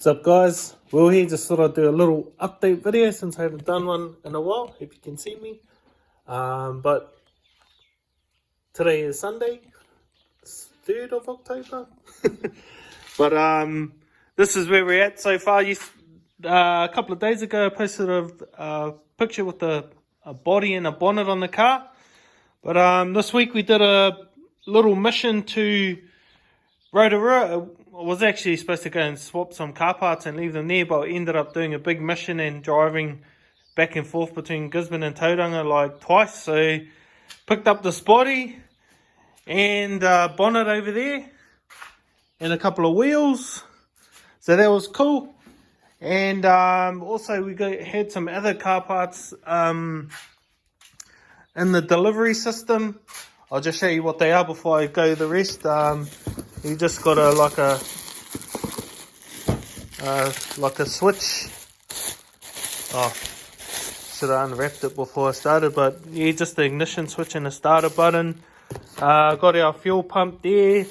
What's up, guys? Will here. Just thought I'd do a little update video since I haven't done one in a while. If you can see me, but today is Sunday, 3rd of October. But this is where we're at so far. A couple of days ago, I posted a picture with a body and a bonnet on the car. But this week we did a little mission to Rotorua. I was actually supposed to go and swap some car parts and leave them there, but I ended up doing a big mission and driving back and forth between Gisborne and Tauranga like twice. So picked up this body and bonnet over there and a couple of wheels. So that was cool. And also we had some other car parts in the delivery system. I'll just show you what they are before I go the rest. You just got like a switch. Oh, should have unwrapped it before I started, but yeah, just the ignition switch and the starter button. Got our fuel pump there,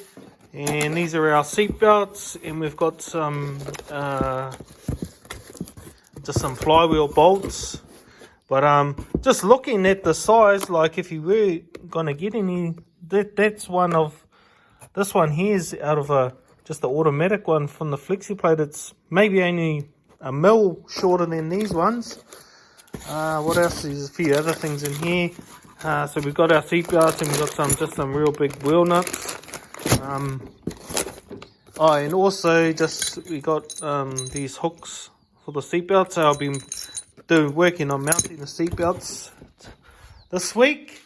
and these are our seat belts, and we've got some just some flywheel bolts. But just looking at the size, like if you were gonna get any, that's one of. This one here is out of just the automatic one from the flexi plate. It's maybe only a mil shorter than these ones. What else? There's a few other things in here. So we've got our seat belts and we've got just some real big wheel nuts. And also we got these hooks for the seat belts. So I'll be working on mounting the seat belts this week.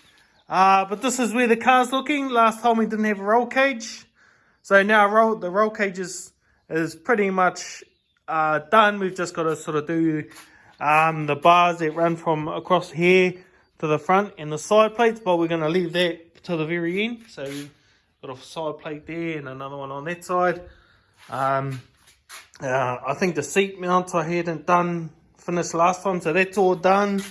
But this is where the car's looking. Last time we didn't have a roll cage. So now the roll cage is pretty much done. We've just got to sort of do the bars that run from across here to the front and the side plates. But we're going to leave that to the very end. So we've got a side plate there and another one on that side. I think the seat mounts I hadn't finished last time. So that's all done.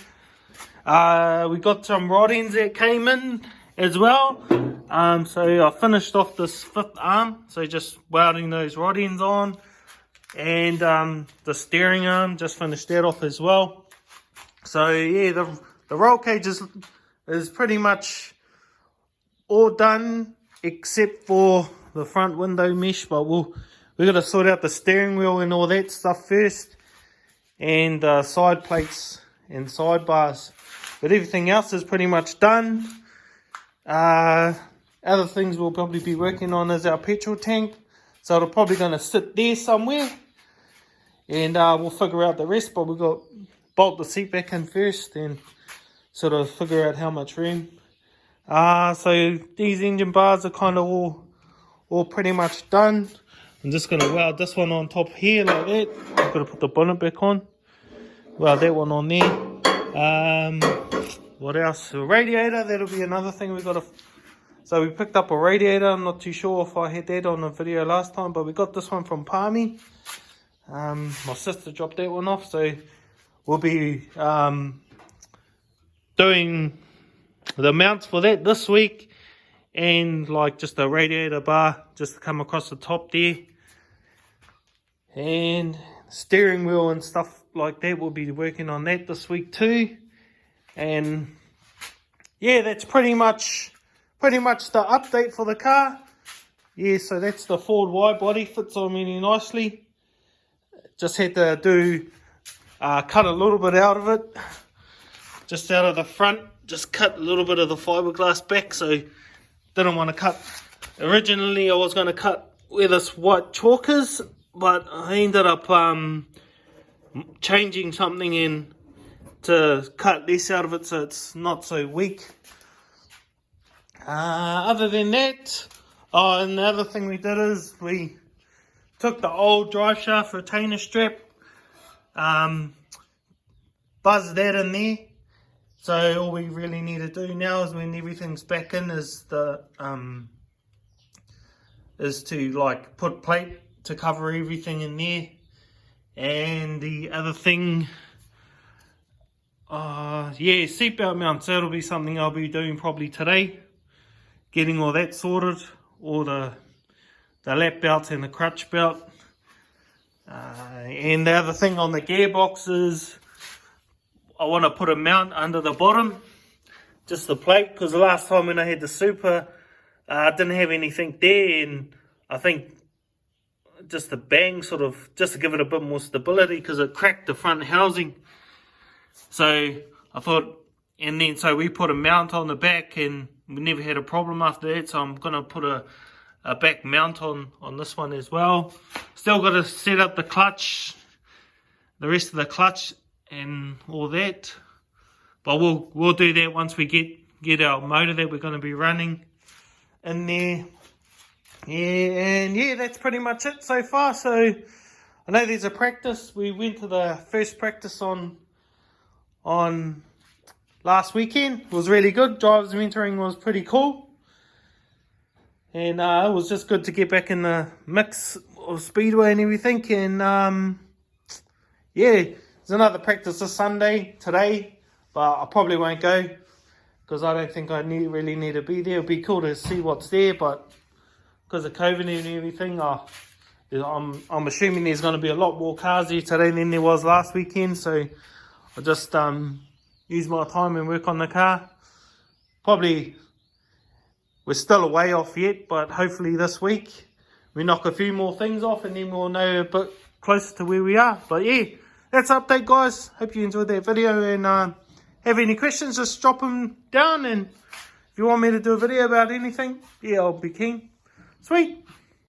We got some rod ends that came in as well. So I finished off this 5th arm. So just welding those rod ends on. And the steering arm, just finished that off as well. So yeah, the roll cage is pretty much all done except for the front window mesh. But we're going to sort out the steering wheel and all that stuff first. And side plates and sidebars. But everything else is pretty much done. Other things we'll probably be working on is our petrol tank. So it'll probably going to sit there somewhere. And we'll figure out the rest. But we've got to bolt the seat back in first and sort of figure out how much room. So these engine bars are kind of all pretty much done. I'm just going to weld this one on top here like that. I've got to put the bonnet back on. Weld that one on there. What else? A radiator, that'll be another thing we got to. So we picked up a radiator. I'm not too sure if I had that on the video last time, but we got this one from Palmy. My sister dropped that one off, so we'll be doing the mounts for that this week, and like just a radiator bar just to come across the top there, and steering wheel and stuff like that. We'll be working on that this week too. And yeah, that's pretty much the update for the car. Yeah, so that's the Ford wide body, fits on really nicely. Just had to cut a little bit out of it, just out of the front, just cut a little bit of the fiberglass back. So didn't want to cut. Originally I was going to cut where this white chalk is, but I ended up changing something in to cut this out of it so it's not so weak. Other than that, and the other thing we did is we took the old drive shaft retainer strap, buzzed that in there. So all we really need to do now is when everything's back in is to like put plate to cover everything in there. And the other thing, seatbelt mounts. That'll be something I'll be doing probably today. Getting all that sorted, all the lap belts and the crutch belt. And the other thing on the gearbox is I want to put a mount under the bottom, just the plate, because the last time when I had the Super, I didn't have anything there, and I think just the bang sort of, just to give it a bit more stability, because it cracked the front housing. So I thought, and then so we put a mount on the back, and we never had a problem after that. So I'm going to put a back mount on this one as well. Still got to set up the clutch, the rest of the clutch and all that, but we'll do that once we get our motor that we're going to be running in there. And yeah, that's pretty much it so far. So I know there's a practice. We went to the first practice on last weekend. It was really good. Drivers mentoring was pretty cool, and it was just good to get back in the mix of speedway and everything. And yeah, there's another practice this Sunday today, but I probably won't go because I don't think I really need to be there. It'll be cool to see what's there, but because of COVID and everything, I'm assuming there's going to be a lot more cars here today than there was last weekend. So I'll just use my time and work on the car. Probably, we're still a way off yet, but hopefully this week we knock a few more things off and then we'll know a bit closer to where we are. But yeah, that's the update, guys. Hope you enjoyed that video, and have any questions, just drop them down, and if you want me to do a video about anything, yeah, I'll be keen. Sweet.